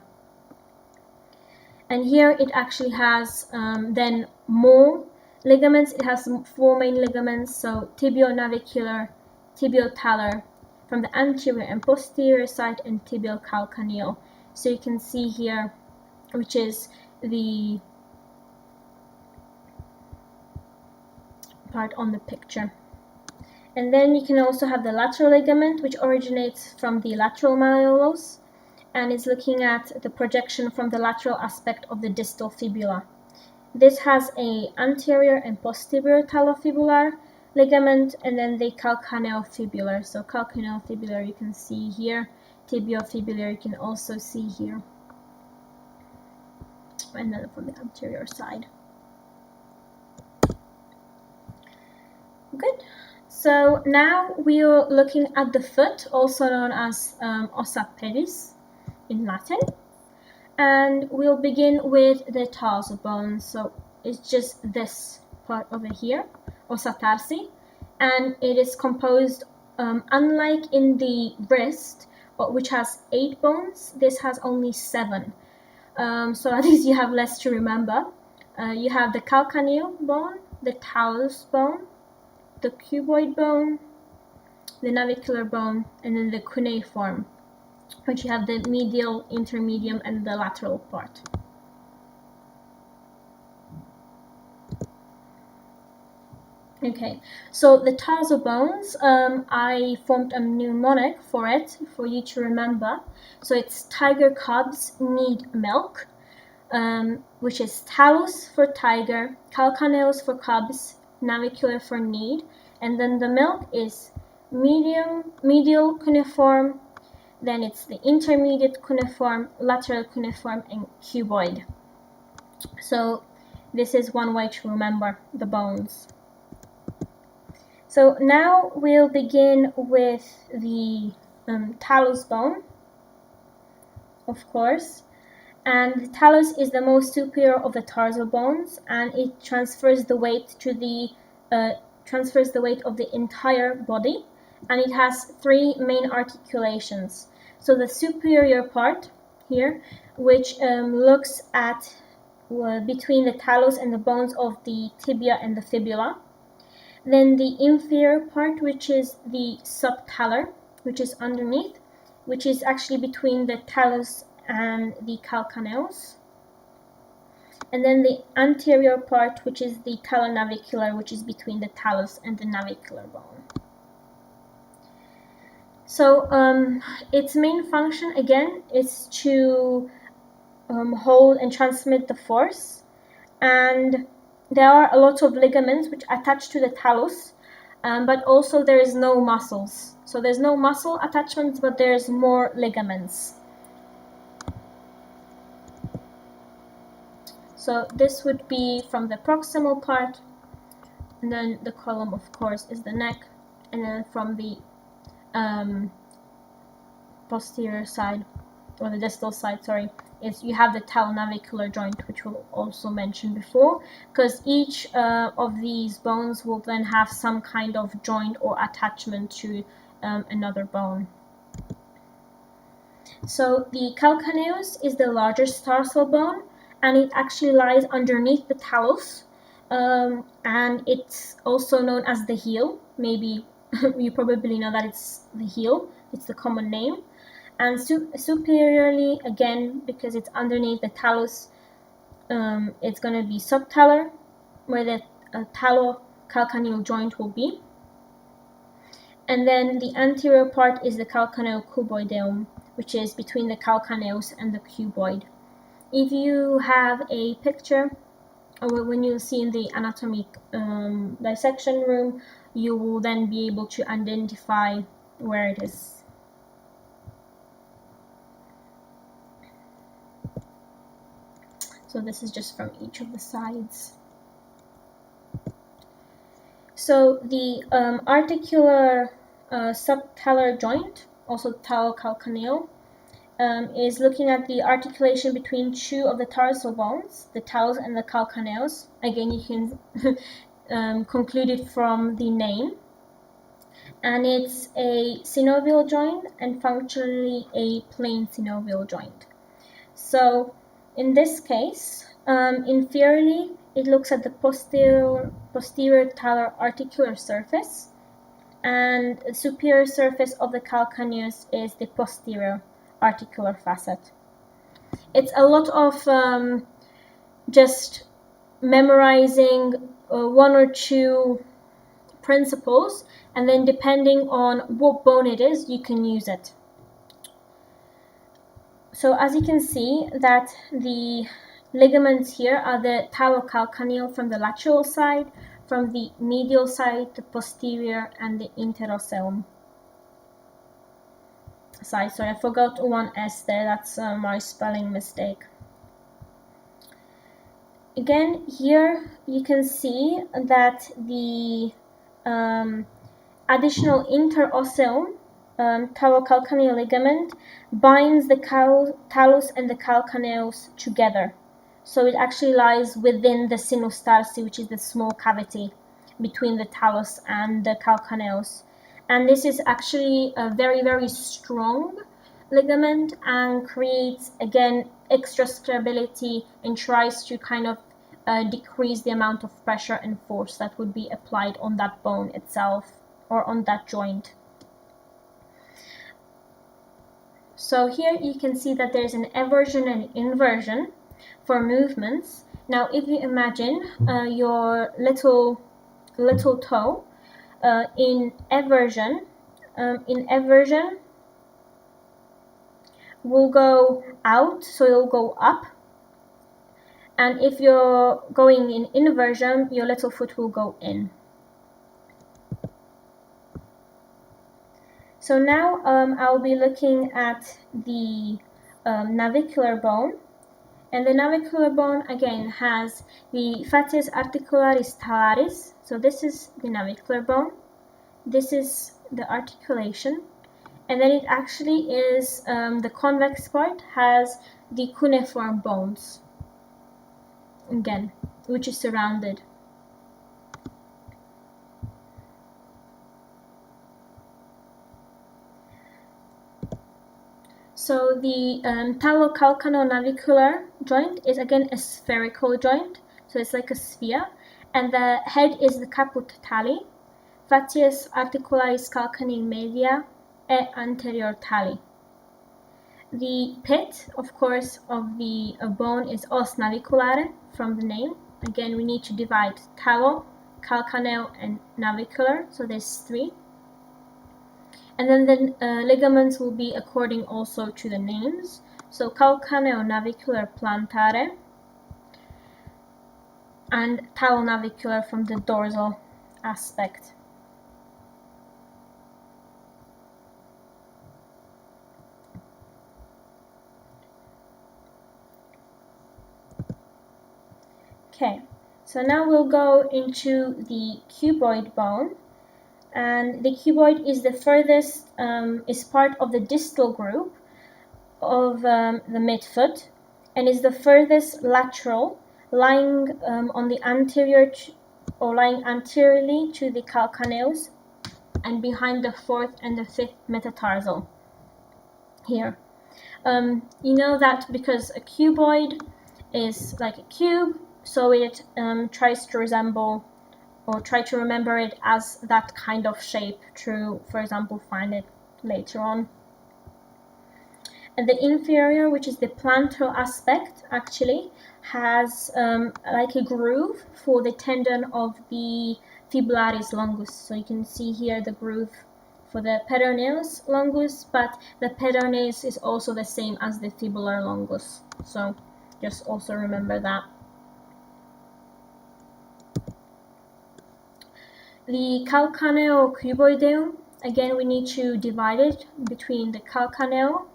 And here it actually has then more ligaments. It has four main ligaments, so tibio-navicular, tibio-talar from the anterior and posterior side, and tibial calcaneal. So you can see here, which is the part on the picture. And then you can also have the lateral ligament, which originates from the lateral malleolus and is looking at the projection from the lateral aspect of the distal fibula. This has a anterior and posterior talofibular ligament, and then the calcaneal fibular. So calcaneal fibular you can see here, tibiofibular you can also see here, and then from the anterior side. Good. So now we are looking at the foot, also known as ossa pedis in Latin. And we'll begin with the tarsal bone. So it's just this part over here, ossa tarsi, and it is composed, unlike in the wrist, which has 8 bones, this has only 7. So at least you have less to remember. You have the calcaneal bone, the talus bone, the cuboid bone, the navicular bone, and then the cuneiform, which you have the medial, intermedium, and the lateral part. Okay, so the tarsal bones, I formed a mnemonic for it, for you to remember. So it's tiger cubs need milk, which is talus for tiger, calcaneus for cubs, navicular for need, and then the milk is medial cuneiform, then it's the intermediate cuneiform, lateral cuneiform, and cuboid. So this is one way to remember the bones. So now we'll begin with the talus bone, of course. And the talus is the most superior of the tarsal bones, and it transfers the weight to the of the entire body, and it has 3 main articulations. So the superior part here, which looks at between the talus and the bones of the tibia and the fibula. Then the inferior part, which is the subtalar, which is underneath, which is actually between the talus and the calcaneus. And then the anterior part, which is the talonavicular, which is between the talus and the navicular bone. So its main function, again, is to hold and transmit the force. And there are a lot of ligaments which attach to the talus, but also there is no muscles. So there's no muscle attachments, but there's more ligaments. So this would be from the proximal part, and then the column, of course, is the neck, and then from the posterior side, or the distal side, sorry, is you have the talonavicular joint, which we'll also mention before, because each of these bones will then have some kind of joint or attachment to another bone. So the calcaneus is the largest tarsal bone, and it actually lies underneath the talus, and it's also known as the heel. Maybe you probably know that it's the heel, it's the common name. And superiorly, again, because it's underneath the talus, it's going to be subtalar, where the talo-calcaneal joint will be. And then the anterior part is the calcaneal cuboideum, which is between the calcaneus and the cuboid. If you have a picture, or when you see in the anatomic dissection room, you will then be able to identify where it is. So this is just from each of the sides. So the articular subtalar joint, also talo-calcaneal, is looking at the articulation between 2 of the tarsal bones, the talus and the calcaneus. Again, you can conclude it from the name. And it's a synovial joint, and functionally a plain synovial joint. So in this case, inferiorly, it looks at the posterior talar articular surface, and the superior surface of the calcaneus is the posterior articular facet. It's a lot of just memorizing 1 or 2 principles, and then depending on what bone it is, you can use it. So as you can see, that the ligaments here are the talo-calcaneal from the lateral side, from the medial side, the posterior, and the interoceum side. Sorry, I forgot one S there, that's my spelling mistake. Again, here you can see that the additional interosseum talocalcaneal ligament binds the talus and the calcaneus together. So it actually lies within the sinus tarsi, which is the small cavity between the talus and the calcaneus. And this is actually a very, very strong ligament and creates, again, extra stability and tries to kind of decrease the amount of pressure and force that would be applied on that bone itself or on that joint. So here you can see that there's an eversion and inversion for movements. Now if you imagine your little toe in eversion will go out, so it'll go up, and if you're going in inversion, your little foot will go in. So now I'll be looking at the navicular bone, and the navicular bone again has the facies articularis talaris. So this is the navicular bone, this is the articulation, and then it actually is the convex part has the cuneiform bones again, which is surrounded. So the talocalcano-navicular joint is again a spherical joint, so it's like a sphere, and the head is the caput tali, facies articularis calcaneal media, e anterior tali. The pit, of course, of the bone is os naviculare from the name. Again, we need to divide talo, calcaneal, and navicular, so there's 3. And then the ligaments will be according also to the names. So calcaneo-navicular plantare and talo-navicular from the dorsal aspect. Okay, so now we'll go into the cuboid bone. And the cuboid is the furthest, is part of the distal group of the midfoot, and is the furthest lateral, lying on the anterior or lying anteriorly to the calcaneus and behind the 4th and the 5th metatarsal here. You know that because a cuboid is like a cube, so it tries to resemble or try to remember it as that kind of shape to, for example, find it later on. And the inferior, which is the plantar aspect, actually has like a groove for the tendon of the fibularis longus. So you can see here the groove for the peroneus longus, but the peroneus is also the same as the fibular longus. So just also remember that. The calcaneo-cuboideum, again, we need to divide it between the calcaneo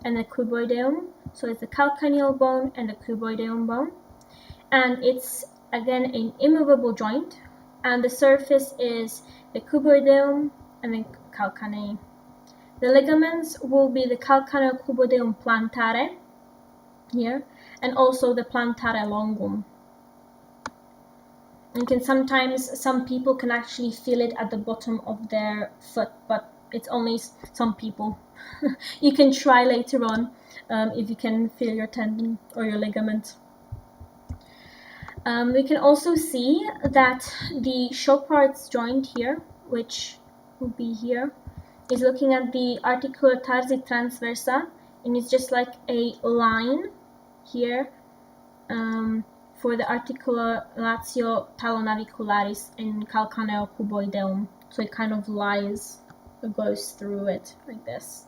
and the cuboideum. So it's the calcaneal bone and the cuboideum bone. And it's, again, an immovable joint. And the surface is the cuboideum and the calcaneum. The ligaments will be the calcaneo-cuboideum plantare here, and also the plantare longum. And sometimes some people can actually feel it at the bottom of their foot, but it's only some people. You can try later on if you can feel your tendon or your ligament. We can also see that the Chopard's joint here, which would be here, is looking at the articular tarsi transversa, and it's just like a line here for the articulatio talonavicularis in calcaneo cuboideum. So it kind of goes through it like this.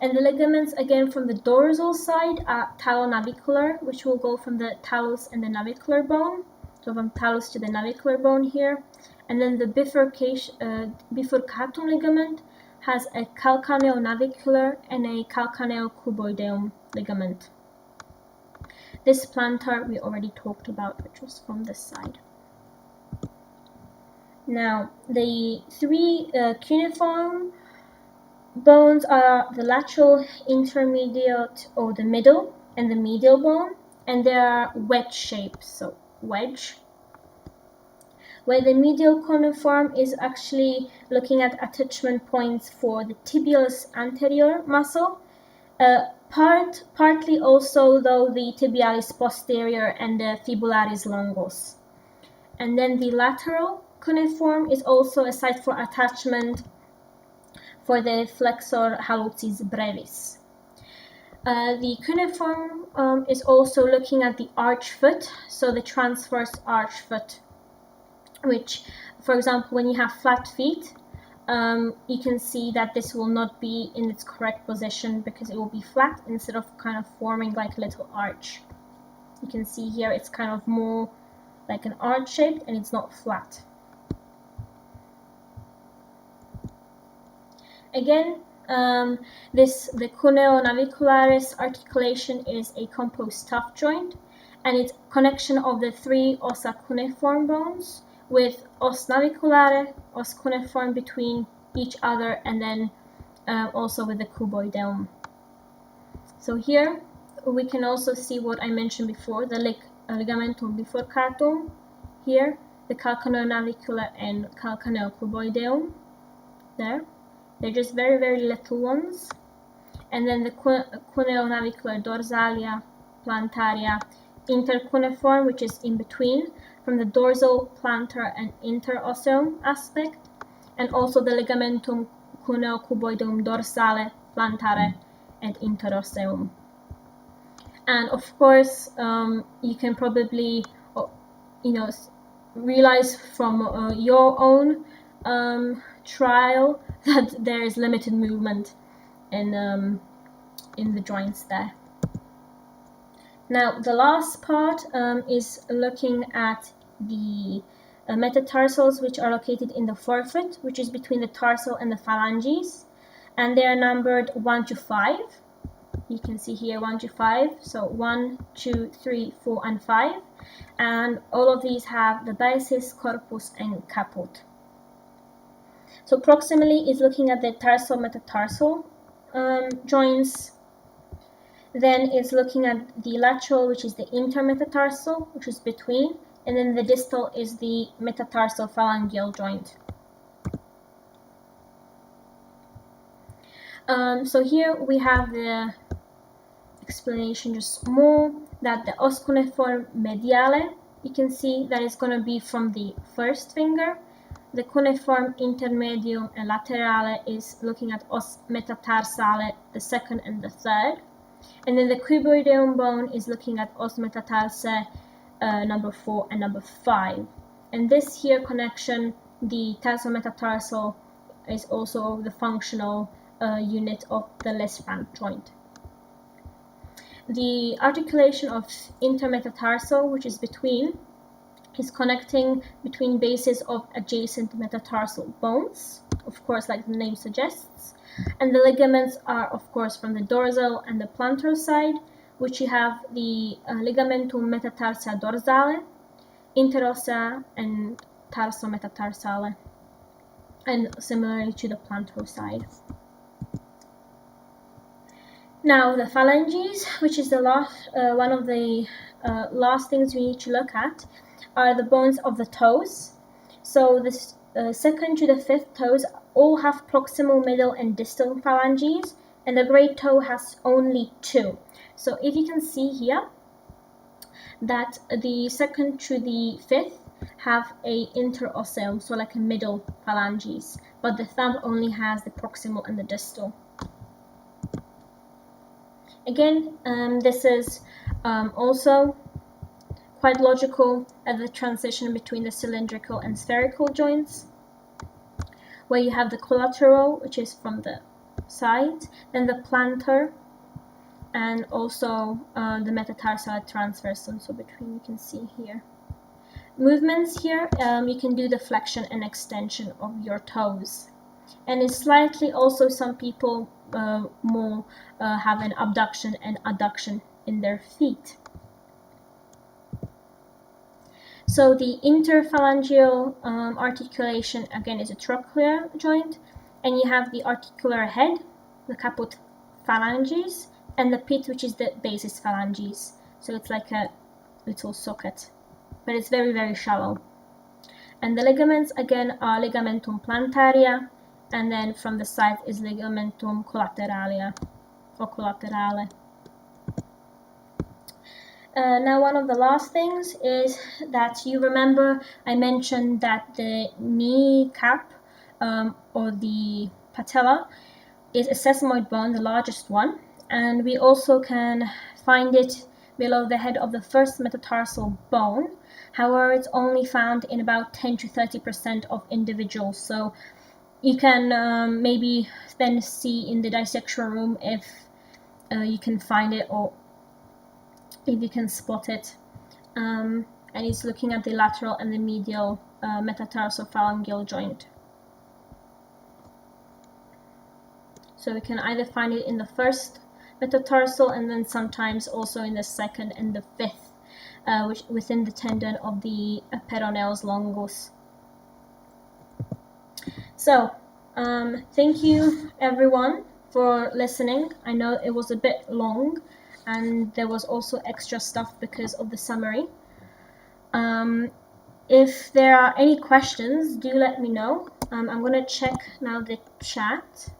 And the ligaments, again, from the dorsal side are talonavicular, which will go from the talus and the navicular bone. So from talus to the navicular bone here. And then the bifurcatum ligament has a calcaneo-navicular and a calcaneo-cuboideum ligament. This plantar we already talked about, which was from this side. Now, the three cuneiform bones are the lateral, intermediate, or the middle, and the medial bone, and they are wedge shaped, so wedge. Where the medial cuneiform is actually looking at attachment points for the tibialis anterior muscle, partly also though the tibialis posterior and the fibularis longus. And then the lateral cuneiform is also a site for attachment for the flexor hallucis brevis. The cuneiform is also looking at the arch foot, so the transverse arch foot, which, for example, when you have flat feet, you can see that this will not be in its correct position because it will be flat instead of kind of forming like a little arch. You can see here it's kind of more like an arch shaped and it's not flat. Again, the cuneo navicularis articulation is a composed tuft joint, and it's connection of the three ossa cuneiform bones with os naviculare, os cuneiform between each other, and then also with the cuboideum. So here we can also see what I mentioned before, the ligamentum bifurcatum, here the calcaneonavicular and calcaneocuboideum there. They're just very, very little ones. And then the cuneonavicular dorsalia, plantaria, intercuneiform, which is in between, from the dorsal, plantar, and interosseum aspect, and also the ligamentum cuneocuboidum dorsale, plantare, and interosseum. And of course, you can probably, realize from your own trial that there is limited movement in the joints there. Now, the last part is looking at the metatarsals, which are located in the forefoot, which is between the tarsal and the phalanges, and they are numbered 1 to 5. You can see here 1 to 5, so 1, 2, 3, 4, and 5, and all of these have the basis, corpus, and caput. So proximally is looking at the tarsal-metatarsal joints. Then it's looking at the lateral, which is the intermetatarsal, which is between, and then the distal is the metatarsal phalangeal joint. So here we have the explanation just more, that the os cuneiform mediale, you can see that it's going to be from the first finger. The cuneiform intermedium and laterale is looking at os metatarsale, the second and the third. And then the cuboideum bone is looking at os metatarsae number 4 and number 5. And this here connection, the tarsal-metatarsal, is also the functional unit of the Lisfranc joint. The articulation of intermetatarsal, which is between, is connecting between bases of adjacent metatarsal bones, of course, like the name suggests. And the ligaments are, of course, from the dorsal and the plantar side, which you have the ligamentum metatarsa dorsale, interossa, and tarsometatarsale, and similarly to the plantar side. Now, the phalanges, which is the one of the last things we need to look at, are the bones of the toes. So the second to the fifth toes all have proximal, middle, and distal phalanges, and the great toe has only 2. So if you can see here that the second to the fifth have a interosseum, so like a middle phalanges, but the thumb only has the proximal and the distal. Again, this is also quite logical at the transition between the cylindrical and spherical joints, where you have the collateral, which is from the side, then the plantar, and also the metatarsal transversum, so between, you can see here. Movements here, you can do the flexion and extension of your toes. And it's slightly also, some people more have an abduction and adduction in their feet. So the interphalangeal articulation, again, is a trochlear joint, and you have the articular head, the caput phalanges, and the pit, which is the basis phalanges. So it's like a little socket, but it's very, very shallow. And the ligaments, again, are ligamentum plantaria, and then from the side is ligamentum collateralia, or collaterale. Now, one of the last things is that you remember I mentioned that the kneecap or the patella is a sesamoid bone, the largest one, and we also can find it below the head of the first metatarsal bone. However, it's only found in about 10 to 30% of individuals, so you can maybe then see in the dissection room if you can find it or if you can spot it. And it's looking at the lateral and the medial metatarsophalangeal joint. So we can either find it in the first metatarsal and then sometimes also in the second and the fifth, which within the tendon of the peroneus longus. So thank you everyone for listening. I know it was a bit long and there was also extra stuff because of the summary. If there are any questions, do let me know. I'm going to check now the chat.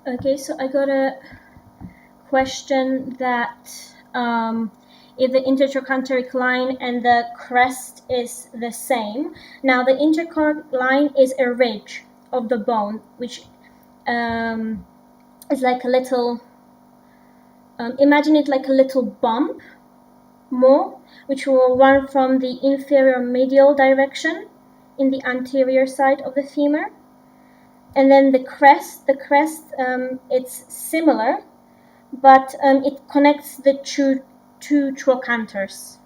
Okay, so I got a question that if the intertrochanteric line and the crest is the same. Now the intertrochanteric line is a ridge of the bone, which is like a little, imagine it like a little bump more, which will run from the inferior medial direction in the anterior side of the femur. And then the crest, it's similar, but it connects the two trochanters.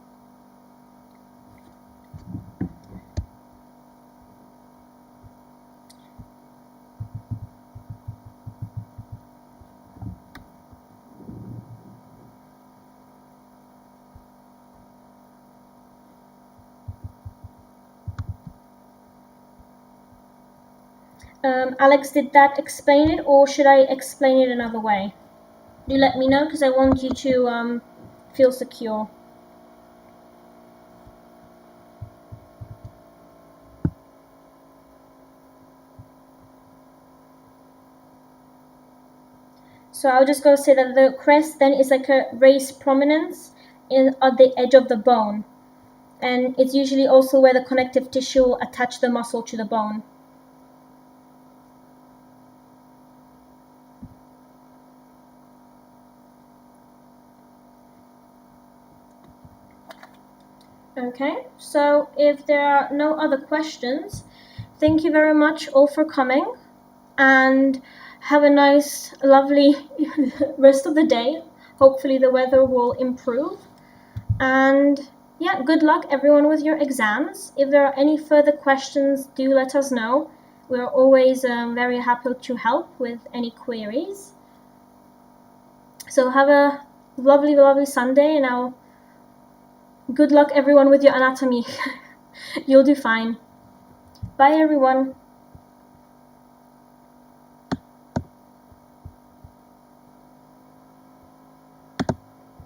Alex, did that explain it, or should I explain it another way? Do let me know, because I want you to feel secure. So I'll just go say that the crest then is like a raised prominence at the edge of the bone. And it's usually also where the connective tissue will attach the muscle to the bone. Okay, so if there are no other questions, thank you very much all for coming, and have a nice, lovely rest of the day. Hopefully the weather will improve. And yeah, good luck everyone with your exams. If there are any further questions, do let us know. We're always very happy to help with any queries. So have a lovely, lovely Sunday, and I'll good luck everyone with your anatomy. You'll do fine. Bye everyone.